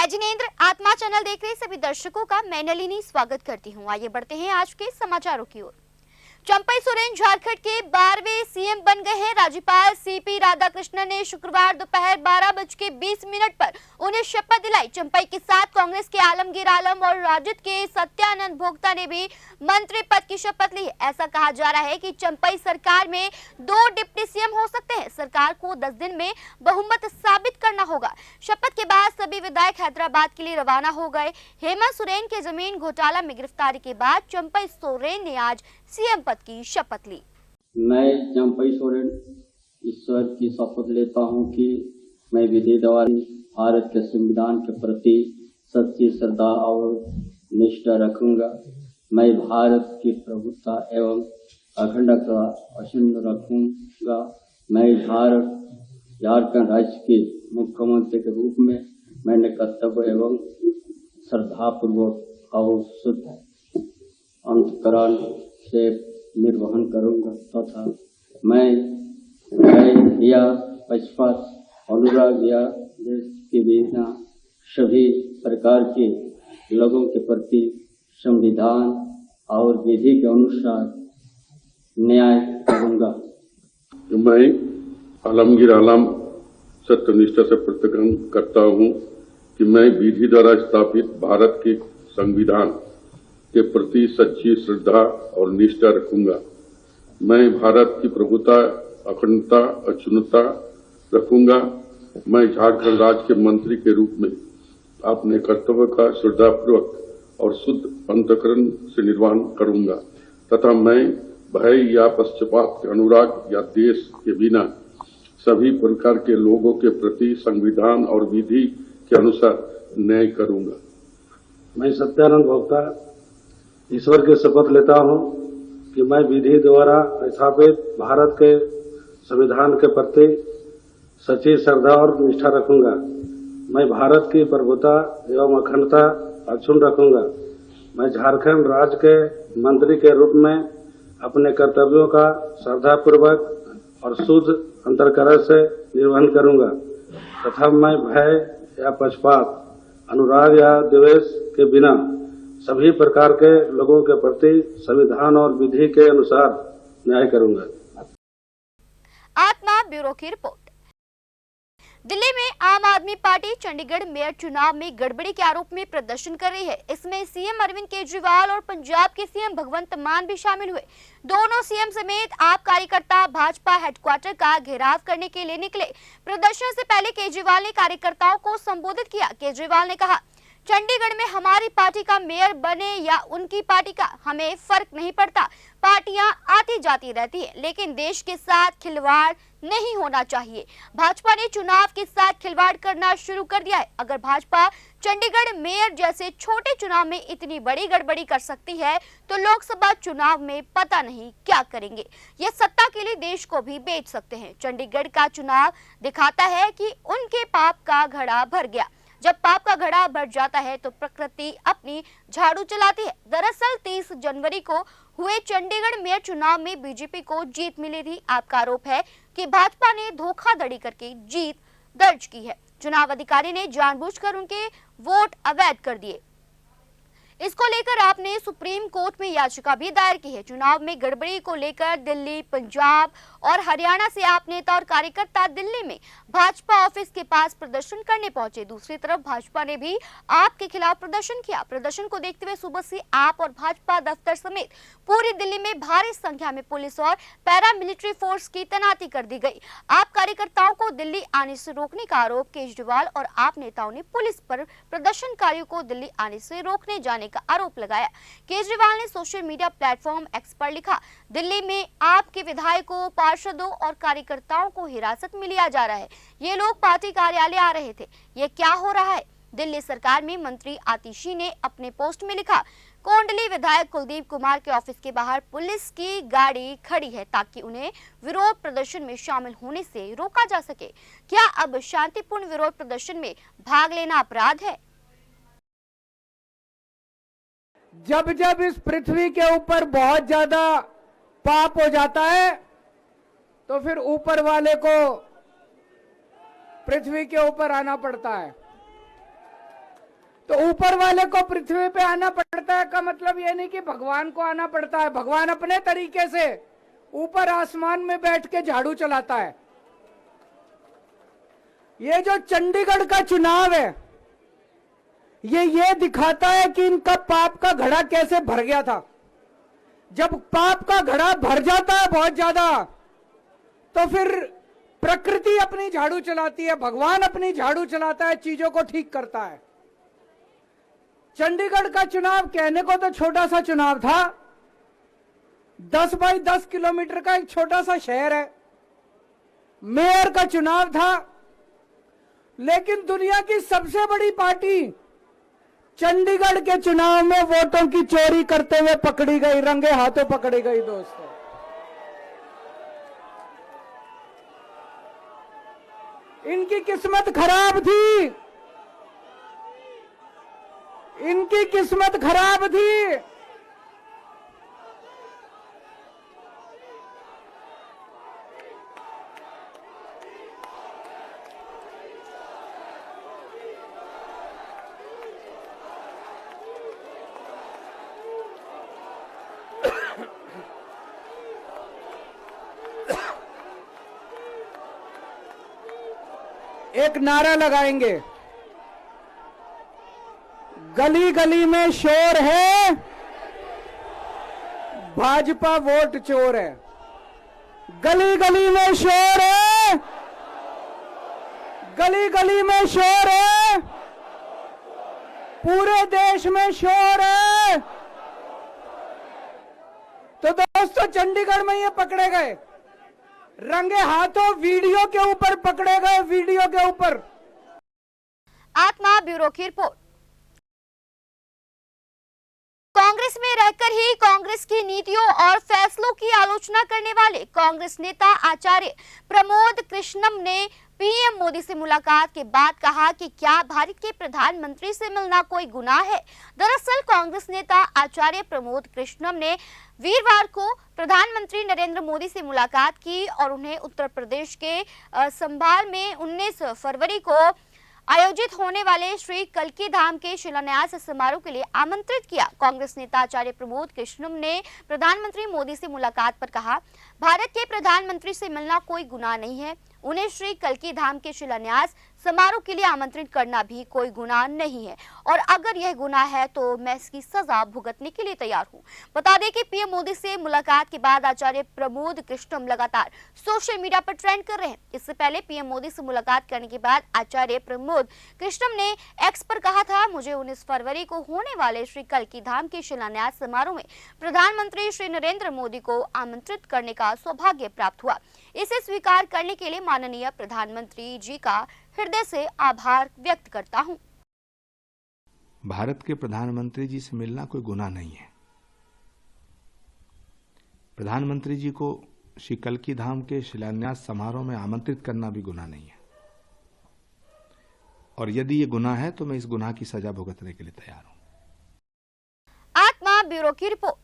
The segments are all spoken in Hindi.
मैं जिनेंद्र आत्मा चैनल देख रहे सभी दर्शकों का मैं नलिनी स्वागत करती हूं। आइए बढ़ते हैं आज के समाचारों की ओर। चंपई सोरेन झारखंड के 12वें सीएम बन गए हैं। राज्यपाल सीपी राधाकृष्णन ने शुक्रवार दोपहर 12:20 पर उन्हें शपथ दिलाई। चंपई के साथ कांग्रेस के आलमगीर आलम और राजद के सत्यानंद भोक्ता ने भी मंत्री पद की शपथ ली है। ऐसा कहा जा रहा है कि चंपई सरकार में 2 डिप्टी सीएम हो सकते हैं। सरकार को 10 दिन में बहुमत साबित करना होगा। शपथ के बाद सभी विधायक हैदराबाद के लिए रवाना हो गए। हेमंत सोरेन के जमीन घोटाला में गिरफ्तारी के बाद चंपई सोरेन ने आज सीएम पद की शपथ ली। मैं चंपई सोरेन ईश्वर की शपथ लेता हूं कि मैं विधि द्वारा भारत के संविधान के प्रति सच्ची श्रद्धा और निष्ठा रखूंगा। मैं भारत की प्रभुता एवं अखंडता अक्षुण्ण रखूंगा। मैं झारखंड राज्य के मुख्यमंत्री के रूप में मैंने कर्तव्य एवं श्रद्धापूर्वक और शुद्ध अंतकरण से निर्वहन करूंगा तथा मैं या पक्षपात अनुराग या देश के बिना सभी प्रकार के लोगों के प्रति संविधान और विधि के अनुसार न्याय करूंगा। मैं आलमगीर आलम सत्यनिष्ठा से प्रतिज्ञा करता हूं कि मैं विधि द्वारा स्थापित भारत के संविधान के प्रति सच्ची श्रद्धा और निष्ठा रखूंगा। मैं भारत की प्रभुता अखंडता अक्षुण्णता रखूंगा। मैं झारखंड राज्य के मंत्री के रूप में अपने कर्तव्य का श्रद्धापूर्वक और शुद्ध अंतःकरण से निर्वहन करूंगा तथा मैं भय या पक्षपात के अनुराग या देश के बिना सभी प्रकार के लोगों के प्रति संविधान और विधि के अनुसार न्याय करूंगा। मैं सत्यानंद भोक्ता ईश्वर की शपथ लेता हूं कि मैं विधि द्वारा स्थापित भारत के संविधान के प्रति सच्ची श्रद्धा और निष्ठा रखूंगा। मैं भारत की प्रभुता एवं अखंडता अक्षुण्ण रखूंगा। मैं झारखंड राज्य के मंत्री के रूप में अपने कर्तव्यों का श्रद्धापूर्वक और शुद्ध अंतःकरण से निर्वहन करूंगा तथा मैं भय या पक्षपात अनुराग या द्वेष के बिना सभी प्रकार के लोगों के प्रति संविधान और विधि के अनुसार न्याय करूंगा। आत्मा ब्यूरो की रिपोर्ट। दिल्ली में आम आदमी पार्टी चंडीगढ़ मेयर चुनाव में गड़बड़ी के आरोप में प्रदर्शन कर रही है। इसमें सीएम अरविंद केजरीवाल और पंजाब के सीएम भगवंत मान भी शामिल हुए। दोनों सीएम समेत आप कार्यकर्ता भाजपा हेडक्वार्टर का घेराव करने के लिए निकले। प्रदर्शन से पहले केजरीवाल ने कार्यकर्ताओं को संबोधित किया। केजरीवाल ने कहा, चंडीगढ़ में हमारी पार्टी का मेयर बने या उनकी पार्टी का, हमें फर्क नहीं पड़ता। पार्टियां आती जाती रहती है, लेकिन देश के साथ खिलवाड़ नहीं होना चाहिए। भाजपा ने चुनाव के साथ खिलवाड़ करना शुरू कर दिया है। अगर भाजपा चंडीगढ़ मेयर जैसे छोटे चुनाव में इतनी बड़ी गड़बड़ी कर सकती है तो लोकसभा चुनाव में पता नहीं क्या करेंगे। ये सत्ता के लिए देश को भी बेच सकते हैं। चंडीगढ़ का चुनाव दिखाता है कि उनके पाप का घड़ा भर गया। जब पाप का घड़ा भर जाता है तो प्रकृति अपनी झाड़ू चलाती है। दरअसल 30 जनवरी को हुए चंडीगढ़ मेयर चुनाव में बीजेपी को जीत मिली थी। आपका आरोप है कि भाजपा ने धोखाधड़ी करके जीत दर्ज की है। चुनाव अधिकारी ने जानबूझकर उनके वोट अवैध कर दिए। इसको लेकर आपने सुप्रीम कोर्ट में याचिका भी दायर की है। चुनाव में गड़बड़ी को लेकर दिल्ली, पंजाब और हरियाणा से आप नेता और कार्यकर्ता दिल्ली में भाजपा ऑफिस के पास प्रदर्शन करने पहुंचे। दूसरी तरफ भाजपा ने भी आप के खिलाफ प्रदर्शन किया। प्रदर्शन को देखते हुए सुबह से आप और भाजपा दफ्तर समेत पूरी दिल्ली में भारी संख्या में पुलिस और पैरामिलिट्री फोर्स की तैनाती कर दी गई। आप कार्यकर्ताओं को दिल्ली आने से रोकने का आरोप केजरीवाल और आप नेताओं ने पुलिस पर प्रदर्शनकारियों को दिल्ली आने से रोकने जाने का आरोप लगाया। केजरीवाल ने सोशल मीडिया प्लेटफॉर्म एक्स पर लिखा, दिल्ली में आपके विधायकों, पार्षदों और कार्यकर्ताओं को हिरासत में लिया जा रहा है। ये लोग पार्टी कार्यालय आ रहे थे। ये क्या हो रहा है? दिल्ली सरकार में मंत्री आतिशी ने अपने पोस्ट में लिखा, कोंडली विधायक कुलदीप कुमार के ऑफिस के बाहर पुलिस की गाड़ी खड़ी है ताकि उन्हें विरोध प्रदर्शन में शामिल होने से रोका जा सके। क्या अब शांतिपूर्ण विरोध प्रदर्शन में भाग लेना अपराध है? जब जब इस पृथ्वी के ऊपर बहुत ज्यादा पाप हो जाता है तो फिर ऊपर वाले को पृथ्वी के ऊपर आना पड़ता है। तो ऊपर वाले को पृथ्वी पे आना पड़ता है का मतलब ये नहीं कि भगवान को आना पड़ता है। भगवान अपने तरीके से ऊपर आसमान में बैठ के झाड़ू चलाता है। ये जो चंडीगढ़ का चुनाव है ये दिखाता है कि इनका पाप का घड़ा कैसे भर गया था। जब पाप का घड़ा भर जाता है बहुत ज्यादा, तो फिर प्रकृति अपनी झाड़ू चलाती है, भगवान अपनी झाड़ू चलाता है, चीजों को ठीक करता है। चंडीगढ़ का चुनाव कहने को तो छोटा सा चुनाव था, 10 बाई 10 किलोमीटर का एक छोटा सा शहर है, मेयर का चुनाव था, लेकिन दुनिया की सबसे बड़ी पार्टी चंडीगढ़ के चुनाव में वोटों की चोरी करते हुए पकड़ी गई, रंगे हाथों पकड़ी गई। दोस्तों, इनकी किस्मत खराब थी, इनकी किस्मत खराब थी। एक नारा लगाएंगे, गली गली में शोर है, भाजपा वोट चोर है। गली गली में शोर है, गली गली में शोर है, पूरे देश में शोर है। तो दोस्तों, चंडीगढ़ में ये पकड़े गए, रंगे हाथों वीडियो के ऊपर पकड़े गए, वीडियो के ऊपर। आत्मा ब्यूरो की रिपोर्ट। कांग्रेस में रहकर ही कांग्रेस की नीतियों और फैसलों की आलोचना करने वाले कांग्रेस नेता आचार्य प्रमोद कृष्णम ने पीएम मोदी से मुलाकात के बाद कहा कि क्या भारत के प्रधानमंत्री से मिलना कोई गुनाह है। दरअसल कांग्रेस नेता आचार्य प्रमोद कृष्णम ने वीरवार को प्रधानमंत्री नरेंद्र मोदी से मुलाकात की और उन्हें उत्तर प्रदेश के संभाल में 19 फरवरी को आयोजित होने वाले श्री कल्की धाम के शिलान्यास समारोह के लिए आमंत्रित किया। कांग्रेस नेता आचार्य प्रमोद कृष्णम ने प्रधानमंत्री मोदी से मुलाकात पर कहा, भारत के प्रधानमंत्री से मिलना कोई गुनाह नहीं है, उन्हें श्री कल्की धाम के शिलान्यास समारोह के लिए आमंत्रित करना भी कोई गुनाह नहीं है, और अगर यह गुनाह है तो मैं इसकी सजा भुगतने के लिए तैयार हूं। बता दें कि पीएम मोदी से मुलाकात के बाद आचार्य प्रमोद कृष्णम लगातार सोशल मीडिया पर ट्रेंड कर रहे हैं। इससे पहले पीएम मोदी से मुलाकात करने के बाद आचार्य प्रमोद कृष्णम ने एक्स पर कहा था, मुझे 19 फरवरी को होने वाले श्री कल्की धाम के शिलान्यास समारोह में प्रधानमंत्री श्री नरेंद्र मोदी को आमंत्रित करने का सौभाग्य प्राप्त हुआ। इसे स्वीकार करने के लिए माननीय प्रधानमंत्री जी का हृदय से आभार व्यक्त करता हूं। भारत के प्रधानमंत्री जी से मिलना कोई गुनाह नहीं है। प्रधानमंत्री जी को श्री कल्की धाम के शिलान्यास समारोह में आमंत्रित करना भी गुनाह नहीं है, और यदि ये गुनाह है तो मैं इस गुनाह की सजा भुगतने के लिए तैयार हूं। आत्मा ब्यूरो की रिपोर्ट।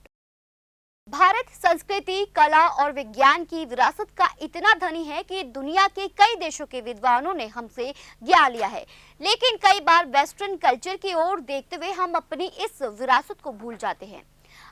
भारत संस्कृति, कला और विज्ञान की विरासत का इतना धनी है कि दुनिया के कई देशों के विद्वानों ने हमसे ज्ञान लिया है, लेकिन कई बार वेस्टर्न कल्चर की ओर देखते हुए हम अपनी इस विरासत को भूल जाते हैं।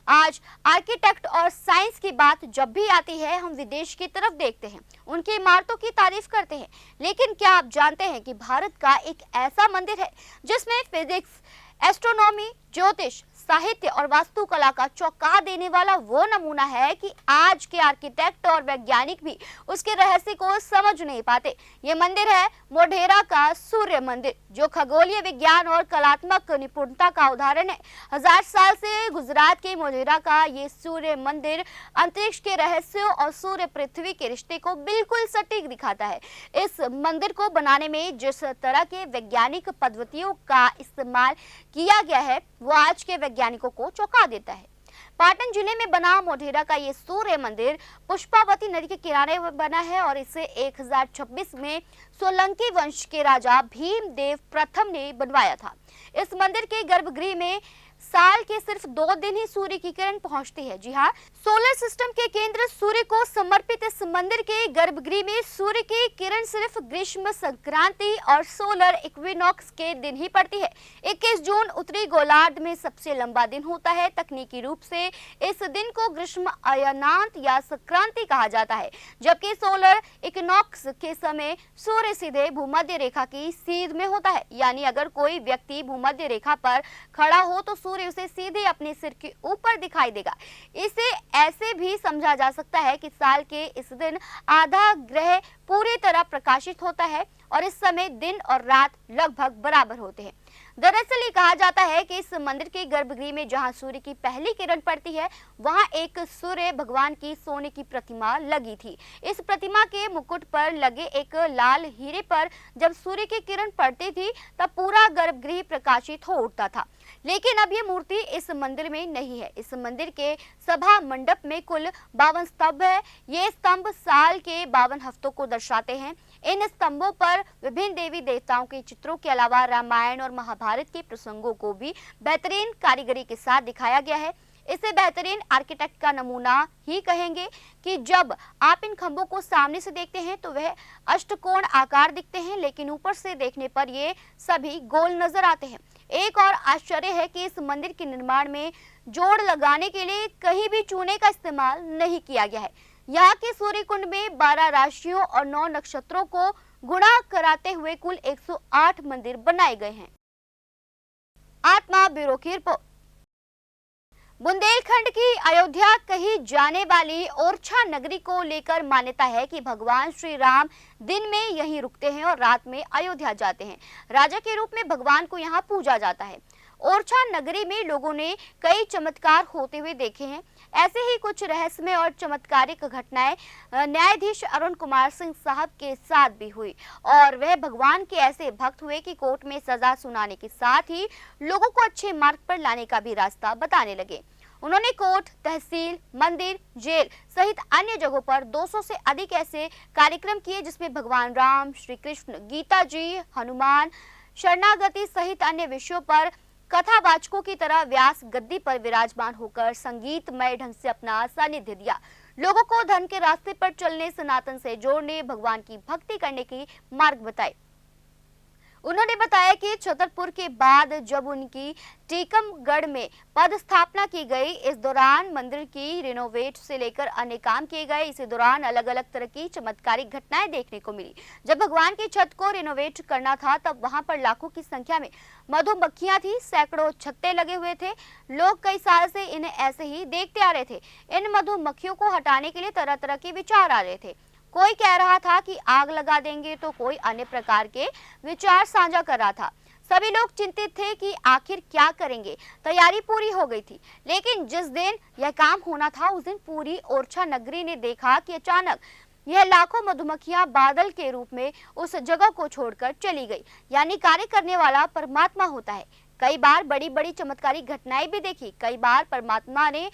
आज आर्किटेक्ट और साइंस की बात जब भी आती है, हम विदेश की तरफ देखते हैं, उनकी इमारतों की तारीफ करते हैं, लेकिन क्या आप जानते हैं कि भारत का एक ऐसा मंदिर है जिसमें फिजिक्स, एस्ट्रोनॉमी, ज्योतिष, साहित्य और वास्तुकला का चौंका देने वाला वो नमूना है कि आज के आर्किटेक्ट और वैज्ञानिक भी उसके रहस्य को समझ नहीं पाते। ये मंदिर है मोढेरा का सूर्य मंदिर, जो खगोलीय विज्ञान और कलात्मक निपुणता का उदाहरण है। 1000 साल से गुजरात के मोढेरा का ये सूर्य मंदिर अंतरिक्ष के रहस्यों और सूर्य पृथ्वी के रिश्ते को बिल्कुल सटीक दिखाता है। इस मंदिर को बनाने में जिस तरह के वैज्ञानिक पद्धतियों का इस्तेमाल किया गया है, वो आज के वैज्ञानिकों को चौंका देता है। पाटन जिले में बना मोढेरा का ये सूर्य मंदिर पुष्पावती नदी के किनारे बना है और इसे 1026 में सोलंकी वंश के राजा भीमदेव प्रथम ने बनवाया था। इस मंदिर के गर्भगृह में साल के सिर्फ 2 दिन ही सूर्य की किरण पहुंचती है। जी हाँ, सोलर सिस्टम के केंद्र सूर्य को समर्पित इस मंदिर के गर्भगृह में सूर्य की किरण सिर्फ ग्रीष्म संक्रांति और सोलर इक्विनॉक्स के दिन ही पड़ती है। 21 जून उत्तरी गोलार्ध में सबसे लंबा दिन होता है। तकनीकी रूप से इस दिन को ग्रीष्म अयनांत या संक्रांति कहा जाता है, जबकि सोलर इक्विनॉक्स के समय सूर्य सीधे भूमध्य रेखा की सीध में होता है। यानी अगर कोई व्यक्ति भूमध्य रेखा पर खड़ा हो तो सूर्य उसे सीधे अपने सिर के ऊपर दिखाई देगा। इसे ऐसे भी समझा जा सकता है कि साल के इस दिन आधा ग्रह पूरी तरह प्रकाशित होता है और इस समय दिन और रात लगभग बराबर होते हैं। दरअसल ये कहा जाता है कि इस मंदिर के गर्भगृह में जहां सूर्य की पहली किरण पड़ती है, वहां एक सूर्य भगवान की सोने की प्रतिमा लगी थी। इस प्रतिमा के मुकुट पर लगे एक लाल हीरे पर जब सूर्य की किरण पड़ती थी तब पूरा गर्भगृह प्रकाशित हो उठता था। लेकिन अब ये मूर्ति इस मंदिर में नहीं है। इस मंदिर के सभा मंडप में कुल 52 स्तंभ है। ये स्तंभ साल के 52 हफ्तों को दर्शाते हैं। इन स्तंभों पर विभिन्न देवी देवताओं के चित्रों के अलावा रामायण और महाभारत के प्रसंगों को भी बेहतरीन कारीगरी के साथ दिखाया गया है। इसे बेहतरीन आर्किटेक्ट का नमूना ही कहेंगे कि जब आप इन खंभों को सामने से देखते हैं तो वह अष्टकोण आकार दिखते हैं, लेकिन ऊपर से देखने पर ये सभी गोल नजर आते हैं। एक और आश्चर्य है कि इस मंदिर के निर्माण में जोड़ लगाने के लिए कहीं भी चूने का इस्तेमाल नहीं किया गया है। यहाँ के सूर्य कुंड में 12 राशियों और 9 नक्षत्रों को गुणा कराते हुए कुल 108 मंदिर बनाए गए हैं। आत्मा ब्यूरो की रिपोर्ट। बुंदेलखंड की अयोध्या कही जाने वाली ओरछा नगरी को लेकर मान्यता है कि भगवान श्री राम दिन में यहीं रुकते हैं और रात में अयोध्या जाते हैं। राजा के रूप में भगवान को यहाँ पूजा जाता है। ओरछा नगरी में लोगों ने कई चमत्कार होते हुए देखे हैं। ऐसे ही कुछ रहस्यमय और चमत्कारिक घटनाएं न्यायाधीश अरुण कुमार सिंह साहब के साथ भी हुई और वह भगवान के ऐसे भक्त हुए कि कोर्ट में सजा सुनाने के साथ ही लोगों को अच्छे मार्ग पर लाने का भी रास्ता बताने लगे। उन्होंने कोर्ट, तहसील, मंदिर, जेल सहित अन्य जगहों पर 200 से अधिक ऐसे कार्यक्रम किए जिसमें भगवान राम, श्री कृष्ण, गीता जी, हनुमान, शरणागति सहित अन्य विषयों पर कथावाचकों की तरह व्यास गद्दी पर विराजमान होकर संगीतमय ढंग से अपना सानिध्य दिया। लोगों को धर्म के रास्ते पर चलने, सनातन से जोड़ने, भगवान की भक्ति करने की मार्ग बताए। उन्होंने बताया कि छतरपुर के बाद जब उनकी टीकमगढ़ में पद स्थापना की गई, इस दौरान मंदिर की रिनोवेट से लेकर अन्य काम किए गए। इसी दौरान अलग अलग तरह की चमत्कारिक घटनाएं देखने को मिली। जब भगवान की छत को रिनोवेट करना था तब वहां पर लाखों की संख्या में मधुमक्खियां थी, सैकड़ों छत्ते लगे हुए थे। लोग कई साल से इन्हें ऐसे ही देखते आ रहे थे। इन मधुमक्खियों को हटाने के लिए तरह तरह के विचार आ रहे थे। कोई कह रहा था कि आग लगा देंगे तो कोई अन्य प्रकार के विचार साझा कर रहा था। सभी लोग चिंतित थे कि आखिर क्या करेंगे। तैयारी पूरी हो गई थी, लेकिन जिस दिन यह काम होना था उस दिन पूरी ओरछा नगरी ने देखा कि अचानक यह लाखों मधुमक्खियां बादल के रूप में उस जगह को छोड़कर चली गई। यानी कार्य करने वाला परमात्मा होता है। कई बार बड़ी बड़ी चमत्कारिक घटनाएं भी देखी। कई बार परमात्मा ने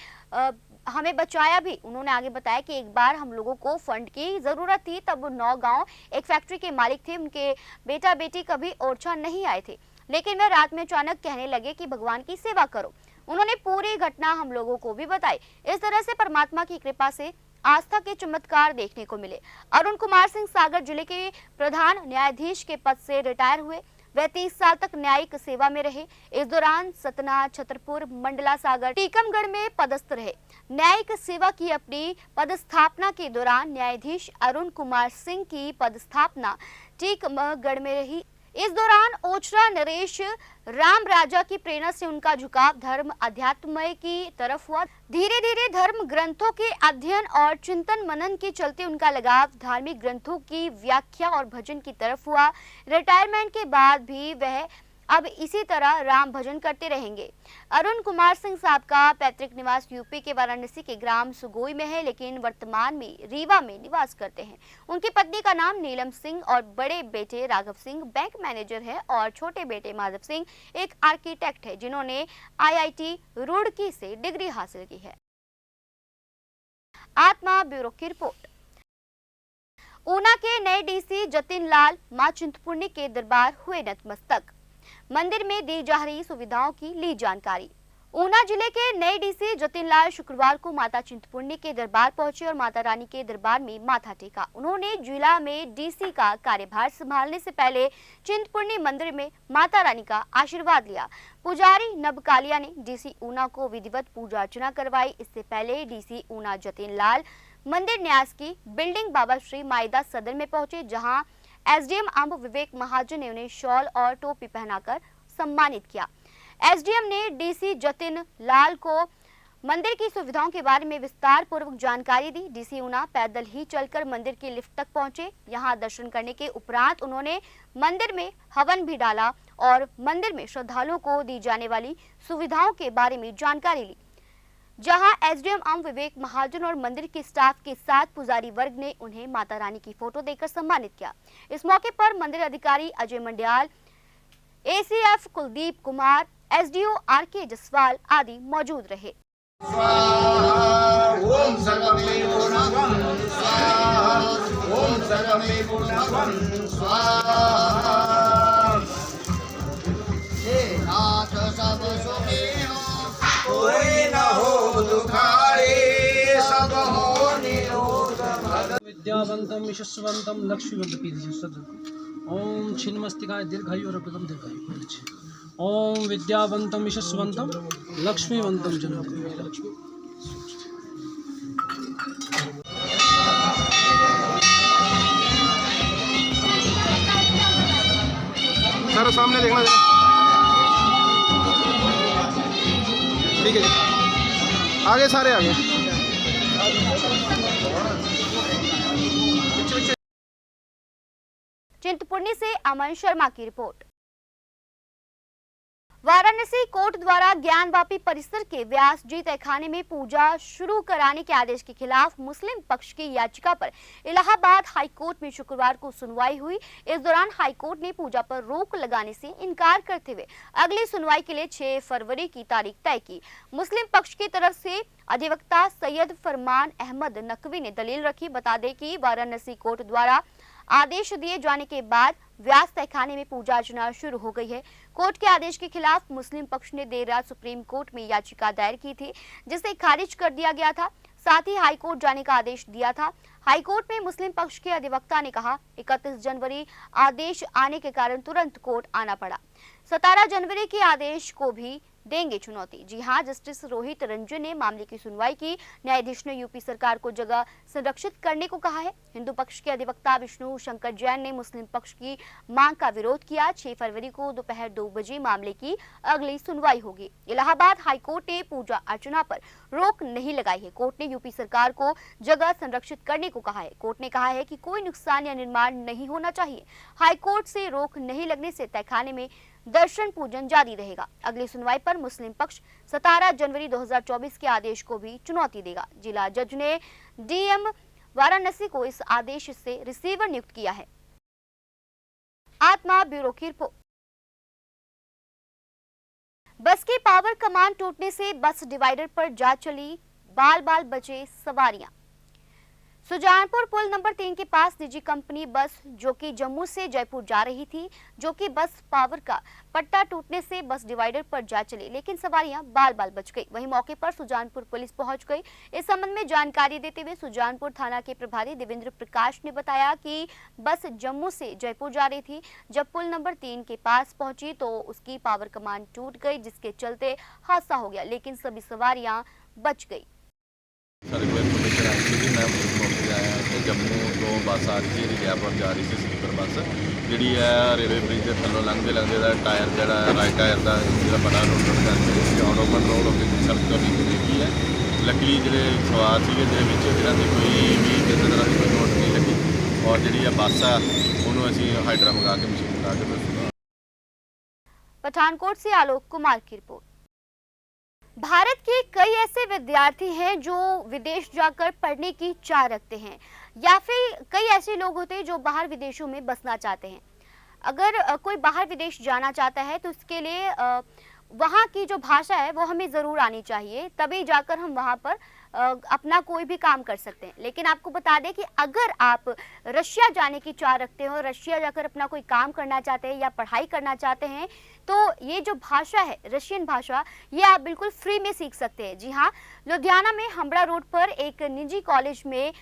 हमें बचाया भी। उन्होंने आगे बताया कि एक बार हम लोगों को फंड की जरूरत थी, तब नौगांव एक फैक्ट्री के मालिक थे, उनके बेटा बेटी कभी ओरछा नहीं आए थे, लेकिन वह रात में अचानक कहने लगे कि भगवान की सेवा करो। उन्होंने पूरी घटना हम लोगों को भी बताई। इस तरह से परमात्मा की कृपा से आस्था के चमत्कार देखने को मिले। अरुण कुमार सिंह सागर जिले के प्रधान न्यायाधीश के पद से रिटायर हुए। वह 30 साल तक न्यायिक सेवा में रहे। इस दौरान सतना, छतरपुर, मंडला सागर, टीकमगढ़ में पदस्थ रहे। न्यायिक सेवा की अपनी पदस्थापना के दौरान न्यायाधीश अरुण कुमार सिंह की पदस्थापना टीकमगढ़ में रही। इस दौरान ओछरा नरेश राम राजा की प्रेरणा से उनका झुकाव धर्म अध्यात्म की तरफ हुआ। धीरे धीरे धर्म ग्रंथों के अध्ययन और चिंतन मनन के चलते उनका लगाव धार्मिक ग्रंथों की व्याख्या और भजन की तरफ हुआ। रिटायरमेंट के बाद भी वह अब इसी तरह राम भजन करते रहेंगे। अरुण कुमार सिंह साहब का पैतृक निवास यूपी के वाराणसी के ग्राम सुगोई में है, लेकिन वर्तमान में रीवा में निवास करते हैं। उनकी पत्नी का नाम नीलम सिंह और बड़े बेटे राघव सिंह बैंक मैनेजर है और छोटे बेटे माधव सिंह एक आर्किटेक्ट है, जिन्होंने IIT रुड़की से डिग्री हासिल की है। आत्मा ब्यूरो की रिपोर्ट। ऊना के नए DC जतिन लाल मां चिंतपूर्णी के दरबार हुए नतमस्तक। मंदिर में दी जा रही सुविधाओं की ली जानकारी। ऊना जिले के नए डीसी जतिन लाल शुक्रवार को माता चिंतपूर्णी के दरबार पहुंचे और माता रानी के दरबार में माथा टेका। उन्होंने जिला में डीसी का कार्यभार संभालने से पहले चिंतपूर्णी मंदिर में माता रानी का आशीर्वाद लिया। पुजारी नबकालिया ने डीसी ऊना को विधिवत पूजा अर्चना करवाई। इससे पहले डीसी ऊना जतिन लाल मंदिर न्यास की बिल्डिंग बाबा श्री माईदा सदन में पहुंचे, जहां एसडीएम अंब विवेक महाजन ने उन्हें शॉल और टोपी पहनाकर सम्मानित किया। एसडीएम ने डीसी जतिन लाल को मंदिर की सुविधाओं के बारे में विस्तार पूर्वक जानकारी दी। डीसी ऊना पैदल ही चलकर मंदिर की लिफ्ट तक पहुंचे। यहां दर्शन करने के उपरांत उन्होंने मंदिर में हवन भी डाला और मंदिर में श्रद्धालुओं को दी जाने वाली सुविधाओं के बारे में जानकारी ली, जहां एसडीएम अंब विवेक महाजन और मंदिर के स्टाफ के साथ पुजारी वर्ग ने उन्हें माता रानी की फोटो देकर सम्मानित किया। इस मौके पर मंदिर अधिकारी Ajay Mandiyal, ACF Kuldeep Kumar, SDO RK Jaswal आदि मौजूद रहे। ओम सर्वमे पूर्णम स्वाहा, ओम सर्वमे पूर्णम स्वाहा। हे नाथ सब सुखी हो, कोई न हो दुखारे, सब हो निरोग। विद्यावंतम यशस्वंतम लक्ष्मीवंतम ओम छिन्नमस्तिकाय दीर्घायु और प्रदम दीर्घायु। ओम विद्यावंतम यशस्वंतम लक्ष्मीवंतम जनक लक्ष्मी। सर सामने देखना जरा, ठीक है जी, आगे सारे आगे। चिंतपूर्णी से अमन शर्मा की रिपोर्ट। वाराणसी कोर्ट द्वारा ज्ञानवापी परिसर के व्यास जी तहखाने में पूजा शुरू कराने के आदेश के खिलाफ मुस्लिम पक्ष की याचिका पर इलाहाबाद हाईकोर्ट में शुक्रवार को सुनवाई हुई। इस दौरान हाईकोर्ट ने पूजा पर रोक लगाने से इनकार करते हुए अगली सुनवाई के लिए 6 फरवरी की तारीख तय की। मुस्लिम पक्ष की तरफ से अधिवक्ता सैयद फरमान अहमद नकवी ने दलील रखी। बता दें कि वाराणसी कोर्ट द्वारा आदेश दिए जाने के बाद व्यास तहखाने में पूजा अर्चना शुरू हो गई है। कोर्ट के आदेश के खिलाफ मुस्लिम पक्ष ने देर रात सुप्रीम कोर्ट में याचिका दायर की थी, जिसे खारिज कर दिया गया था। साथ ही हाईकोर्ट जाने का आदेश दिया था। हाईकोर्ट में मुस्लिम पक्ष के अधिवक्ता ने कहा 31 जनवरी आदेश आने के कारण तुरंत कोर्ट आना पड़ा। 17 जनवरी के आदेश को भी देंगे चुनौती। जी हां, जस्टिस रोहित रंजन ने मामले की सुनवाई की। न्यायाधीश ने यूपी सरकार को जगह संरक्षित करने को कहा है। हिंदू पक्ष के अधिवक्ता विष्णु शंकर जैन ने मुस्लिम पक्ष की मांग का विरोध किया। 6 फरवरी को दोपहर 2 बजे मामले की अगली सुनवाई होगी। इलाहाबाद हाईकोर्ट ने पूजा अर्चना पर रोक नहीं लगाई है। कोर्ट ने यूपी सरकार को जगह संरक्षित करने को कहा है। कोर्ट ने कहा है कि कोई नुकसान या निर्माण नहीं होना चाहिए। हाईकोर्ट से रोक नहीं लगने से तहखाने में दर्शन पूजन जारी रहेगा। अगली सुनवाई पर मुस्लिम पक्ष 17 जनवरी 2024 के आदेश को भी चुनौती देगा। जिला जज ने डीएम वाराणसी को इस आदेश से रिसीवर नियुक्त किया है। आत्मा ब्यूरो की रिपोर्ट। बस की पावर कमान टूटने से बस डिवाइडर पर जा चली, बाल बाल बचे सवारियां। सुजानपुर पुल नंबर 3 के पास निजी कंपनी बस जो कि जम्मू से जयपुर जा रही थी, जो कि बस पावर का पट्टा टूटने से बस डिवाइडर पर जा चली, लेकिन सवारियां बाल बाल बच गई। वहीं मौके पर सुजानपुर पुलिस पहुंच गई। इस संबंध में जानकारी देते हुए सुजानपुर थाना के प्रभारी देवेंद्र प्रकाश ने बताया कि बस जम्मू से जयपुर जा रही थी। जब पुल नंबर 3 के पास पहुंची तो उसकी पावर कमान टूट गई, जिसके चलते हादसा हो गया, लेकिन सभी सवारियां बच गई। जम्मू तो बस आ रही थी, जयपुर जा रही थी स्लीपर बस जी है। रेलवे ब्रिज के थलों लंघते टायर जो राइट टायर का जो बड़ा रोड करके ऑन ओपन रोड होकर सड़क तो लीक लगी है। लकीली जो सवार से जिन्होंने कोई भी किसी तरह की कोई नोट नहीं लगी और जी बस है उन्होंने असी हाइड्रा मंगा के मशीन मंगा के। पठानकोट से आलोक कुमार की रिपोर्ट। भारत के कई ऐसे विद्यार्थी हैं जो विदेश जाकर पढ़ने की चाह रखते हैं, या फिर कई ऐसे लोग होते हैं जो बाहर विदेशों में बसना चाहते हैं। अगर कोई बाहर विदेश जाना चाहता है तो उसके लिए वहाँ की जो भाषा है वो हमें ज़रूर आनी चाहिए, तभी जाकर हम वहाँ पर अपना कोई भी काम कर सकते हैं। लेकिन आपको बता दें कि अगर आप रशिया जाने की चाह रखते हो, रशिया जाकर अपना कोई काम करना चाहते हैं या पढ़ाई करना चाहते हैं, तो ये जो भाषा है रशियन भाषा, ये आप बिल्कुल फ्री में सीख सकते हैं। जी हाँ, लुधियाना में हम्बड़ा रोड पर एक निजी कॉलेज में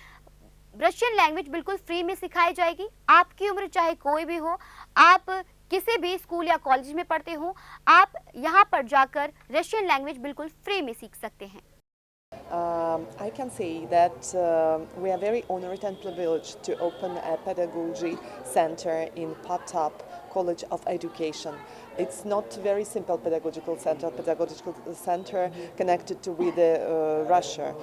रशियन लैंग्वेज बिल्कुल फ्री में सिखाई जाएगी। आपकी उम्र चाहे कोई भी हो, आप किसी भी स्कूल या कॉलेज में पढ़ते हो, आप यहाँ पर जाकर रशियन लैंग्वेज बिल्कुल फ्री में सीख सकते हैं। I can say that we are very honored and privileged to open a pedagogy center in Patap College of Education. It's not very simple pedagogical center connected to with Russia,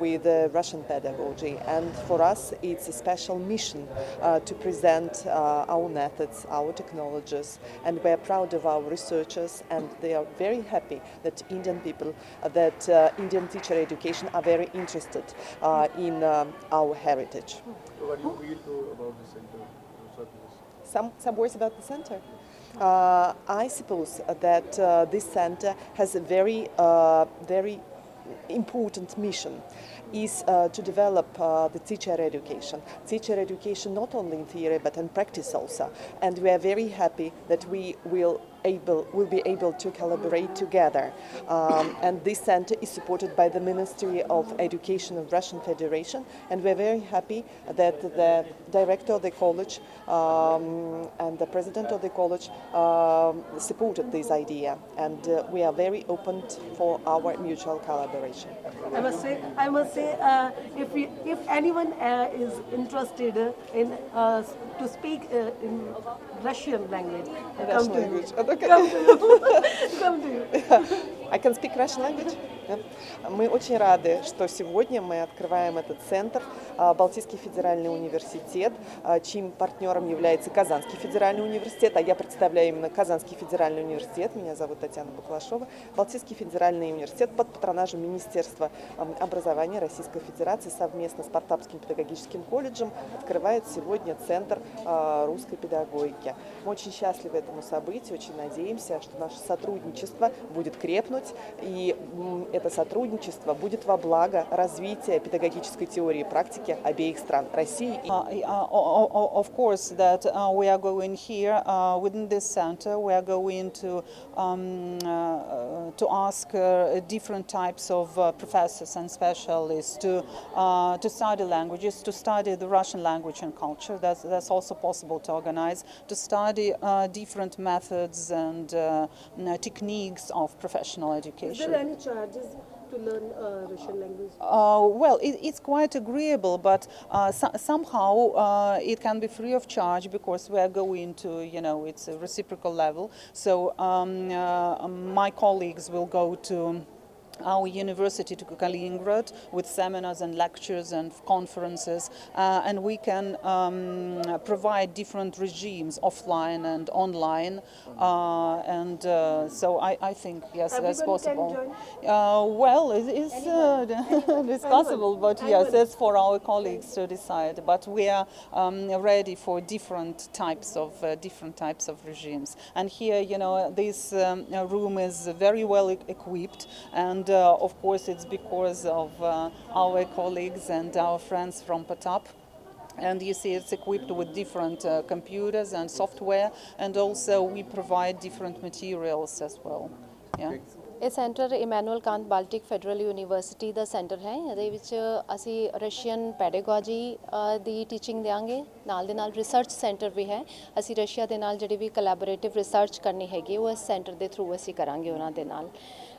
with Russian pedagogy. And for us, it's a special mission to present our methods, our technologies, and we are proud of our researchers, and they are very happy that Indian people, that Indian teacher education are very interested in our heritage. What do you feel about the center? Some words about the center. I suppose that this center has a very important mission, is to develop the teacher education not only in theory but in practice also, and we are very happy that we will be able to collaborate together, and this center is supported by the Ministry of Education of Russian Federation, and we are very happy that the director of the college and the president of the college supported this idea, and we are very open for our mutual collaboration. I must say, if anyone is interested in to speak in Russian language, come to you. Come to you. I can speak Russian language. Мы очень рады, что сегодня мы открываем этот центр. Балтийский федеральный университет, чьим партнером является Казанский федеральный университет, а я представляю именно Казанский федеральный университет. Меня зовут Татьяна Баклашова. Балтийский федеральный университет под патронажем Министерства образования Российской Федерации совместно с Патапским педагогическим колледжем открывает сегодня Центр русской педагогики. Мы очень счастливы этому событию, очень надеемся, что наше сотрудничество будет крепнуть, и это сотрудничество будет во благо развития педагогической теории и практики обеих стран, России и... Of course, that we are going here within this center. We are going to ask different types of professors and specialists to study languages, to study the Russian language and culture. That's also possible to organize, to study different methods and techniques of professional education. Is there any charges to learn Russian language? Well, it's quite agreeable, but somehow it can be free of charge because we are going to, it's a reciprocal level. So my colleagues will go to our university to Kaliningrad with seminars and lectures and conferences, and we can provide different regimes offline and online, and so I think yes, that's possible. Well, it's possible, but yes, it's for our colleagues to decide. But we are ready for different types of regimes. And here, this room is very well equipped, and of course, it's because of our colleagues and our friends from Patap. And you see it's equipped with different computers and software, and also we provide different materials as well. Yeah. ਇਹ centre Immanuel Kant Baltic federal university ਦਾ ਸੈਂਟਰ ਹੈ। ਇਹਦੇ ਵਿੱਚ ਅਸੀਂ ਰਸ਼ੀਅਨ ਪੈਡਾਗੋਜੀ ਦੀ ਟੀਚਿੰਗ ਦਿਆਂਗੇ, ਨਾਲ ਦੇ ਨਾਲ ਰਿਸਰਚ ਸੈਂਟਰ ਵੀ ਹੈ। ਅਸੀਂ ਰਸ਼ੀਆ ਦੇ ਨਾਲ ਜਿਹੜੀ ਵੀ ਕੋਲੈਬੋਰੇਟਿਵ ਰਿਸਰਚ ਕਰਨੀ ਹੈਗੀ ਉਹ ਇਸ ਸੈਂਟਰ ਦੇ ਥਰੂ ਅਸੀਂ ਕਰਾਂਗੇ ਉਹਨਾਂ ਦੇ ਨਾਲ।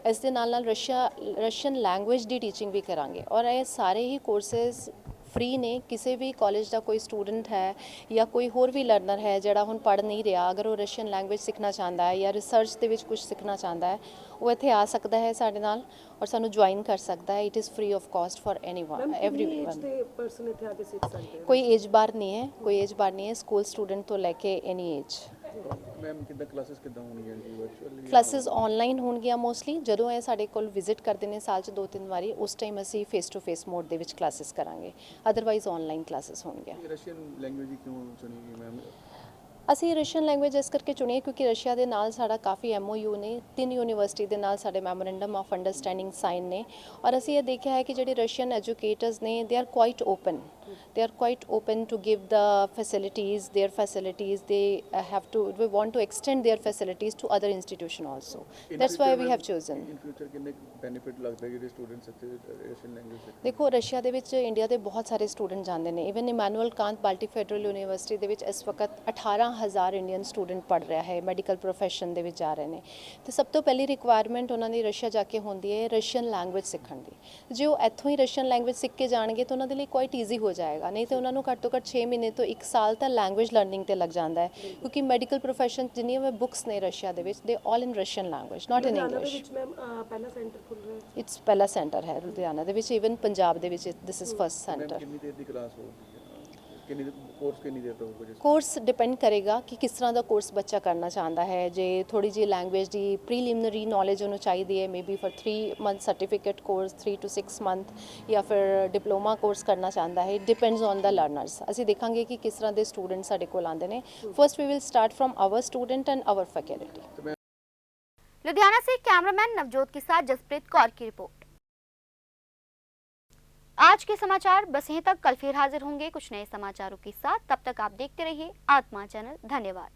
ਇਸ ਦੇ ਨਾਲ ਰਸ਼ੀਅਨ ਲੈਂਗੁਏਜ ਦੀ ਟੀਚਿੰਗ ਵੀ ਕਰਾਂਗੇ, ਔਰ ਇਹ ਸਾਰੇ ਹੀ ਕੋਰਸਿਸ फ्री ने। किसी भी कॉलेज का कोई स्टूडेंट है या कोई होर भी लर्नर है जोड़ा हुण पढ़ नहीं रहा, अगर वो रशियन लैंग्वेज सीखना चाहता है या रिसर्च के विच कुछ सीखना चाहता है, वो इत्थे आ सकता है साडे नाल और सानू ज्वाइन कर सकता है। It is free of cost for anyone, everyone. कोई एज बार नहीं है, कोई एज बार नहीं है, स्कूल स्टूडेंट तो लैके एनी एज। मैम किद्दां क्लासेस किद्दां होणगीਆਂ ਜੀ वर्चुअली? क्लासेस ऑनलाइन होणगीਆਂ मोस्टली। ਜਦੋਂ ਇਹ ਸਾਡੇ ਕੋਲ ਵਿਜ਼ਿਟ ਕਰਦੇ ਨੇ ਸਾਲ 'ਚ 2-3 ਵਾਰੀ, ਉਸ ਟਾਈਮ ਅਸੀਂ ਫੇਸ ਟੂ ਫੇਸ ਮੋਡ ਦੇ ਵਿੱਚ ਕਲਾਸਿਸ ਕਰਾਂਗੇ, ਅਦਰਵਾਈਜ਼ ਆਨਲਾਈਨ ਕਲਾਸਿਸ ਹੋਣਗੀਆਂ। ਰਸ਼ੀਅਨ ਲੈਂਗੁਏਜ ਕਿਉਂ ਚੁਣੀ ਗਈ ਮੈਮ? ਅਸੀਂ ਰਸ਼ੀਅਨ ਲੈਂਗੁਏਜ ਇਸ ਕਰਕੇ ਚੁਣੀ ਹੈ ਕਿਉਂਕਿ ਰਸ਼ੀਆ ਦੇ ਨਾਲ ਸਾਡਾ ਕਾਫੀ MOU ਨੇ 3 ਯੂਨੀਵਰਸਿਟੀ ਦੇ ਨਾਲ ਸਾਡੇ ਮੈਮੋਰੈਂਡਮ ਆਫ ਅੰਡਰਸਟੈਂਡਿੰਗ ਸਾਈਨ ਨੇ ਔਰ ਅਸੀਂ ਇਹ ਦੇਖਿਆ ਹੈ ਕਿ ਜਿਹੜੇ ਰਸ਼ੀਅਨ ਐਜੂਕੇਟਰਸ ਨੇ they are quite open to give the facilities, their facilities. They we want to extend their facilities to other institution also. That's why we have chosen. In future ਕਿੰਨੇ benefit ਲੱਗਦਾ ਹੈ ਜਿਹੜੇ ਸਟੂਡੈਂਟਸ ਇੱਥੇ ਰਸ਼ੀਅਨ ਲੈਂਗੁਏਜ ਸਿੱਖਦੇ? ਦੇਖੋ ਰਸ਼ੀਆ ਦੇ ਵਿੱਚ ਇੰਡੀਆ ਦੇ ਬਹੁਤ ਸਾਰੇ ਸਟੂਡੈਂਟ ਜਾਂਦੇ ਨੇ even Emmanuel Kant Baltic federal university ਦੇ ਵਿੱਚ ਇਸ ਵਕਤ 18,000 ਇੰਡੀਅਨ ਸਟੂਡੈਂਟ ਪੜ੍ਹ ਰਿਹਾ ਹੈ ਮੈਡੀਕਲ ਪ੍ਰੋਫੈਸ਼ਨ ਦੇ ਵਿੱਚ ਜਾ ਰਹੇ ਨੇ ਤੇ ਸਭ ਤੋਂ ਪਹਿਲੀ ਰਿਕੁਆਇਰਮੈਂਟ ਉਹਨਾਂ ਦੀ ਰਸ਼ੀਆ ਜਾ ਕੇ ਹੁੰਦੀ ਹੈ ਰਸ਼ੀਅਨ ਲੈਂਗੁਏਜ ਸਿੱਖਣ ਦੀ ਜੇ ਉਹ ਇੱਥੋਂ ਹੀ ਰਸ਼ੀਅਨ ਲੈਂਗੁਏਜ ਸਿੱਖ ਕੇ ਜਾਣਗੇ ਤਾਂ ਉਹਨਾਂ ਦੇ ਲਈ ਕੁਆਇਟ ਈਜ਼ੀ ਹੋ ਜਾਏਗਾ ਨਹੀਂ ਤੇ ਉਹਨਾਂ ਨੂੰ ਘੱਟ ਤੋਂ ਘੱਟ 6 ਮਹੀਨੇ ਤੋਂ 1 ਸਾਲ ਤਾਂ ਲੈਂਗੁਏਜ ਲਰਨਿੰਗ ਤੇ ਲੱਗ ਜਾਂਦਾ ਹੈ ਕਿਉਂਕਿ ਮੈਡੀਕਲ ਪ੍ਰੋਫੈਸ਼ਨ ਜਿੰਨੀਆਂ ਵੀ ਬੁੱਕਸ ਨੇ ਰਸ਼ੀਆ ਦੇ ਵਿੱਚ they all in Russian language not in English ਪਹਿਲਾ ਸੈਂਟਰ ਖੁੱਲ ਰਿਹਾ ਹੈ ਇਟਸ ਪਹਿਲਾ ਸੈਂਟਰ ਹੈ ਲੁਧਿਆਣਾ ਦੇ ਵਿੱਚ ਇਵਨ ਪੰਜਾਬ ਦੇ ਵਿੱਚ ਦਿਸ ਇਜ਼ ਫਰਸਟ ਸੈਂਟਰ ਕਿੰਨੀ ਦੇਰ ਦੀ ਕਲਾਸ ਹੋਊਗੀ ਕਿੰਨੀ ਦੇਰ ਤੋਂ ਹੋਊਗਾ ਕੋਰਸ ਡਿਪੈਂਡ ਕਰੇਗਾ ਕਿ ਕਿਸ ਤਰ੍ਹਾਂ ਦਾ ਕੋਰਸ ਬੱਚਾ ਕਰਨਾ ਚਾਹੁੰਦਾ ਹੈ ਜੇ ਥੋੜੀ ਜਿਹੀ ਲੈਂਗੁਏਜ ਦੀ ਪ੍ਰੀਲਿਮਿਨਰੀ ਨੌਲੇਜ ਉਹਨੂੰ ਚਾਹੀਦੀ ਹੈ maybe for 3 month certificate course 3 to 6 month ਜਾਂ ਫਿਰ ਡਿਪਲੋਮਾ ਕੋਰਸ ਕਰਨਾ ਚਾਹੁੰਦਾ ਹੈ ਡਿਪੈਂਡਸ ਔਨ ਦਾ ਲਰਨਰਸ ਅਸੀਂ ਦੇਖਾਂਗੇ ਕਿ ਕਿਸ ਤਰ੍ਹਾਂ ਦੇ ਸਟੂਡੈਂਟ ਸਾਡੇ ਕੋਲ ਆਉਂਦੇ ਨੇ first we will start from our student and our faculty. Ludhiana से कैमरामैन नवजोत के साथ जसप्रीत कौर की रिपोर्ट। आज के समाचार बस यहीं तक, कल फिर हाजिर होंगे कुछ नए समाचारों के साथ। तब तक आप देखते रहिए आत्मा चैनल। धन्यवाद।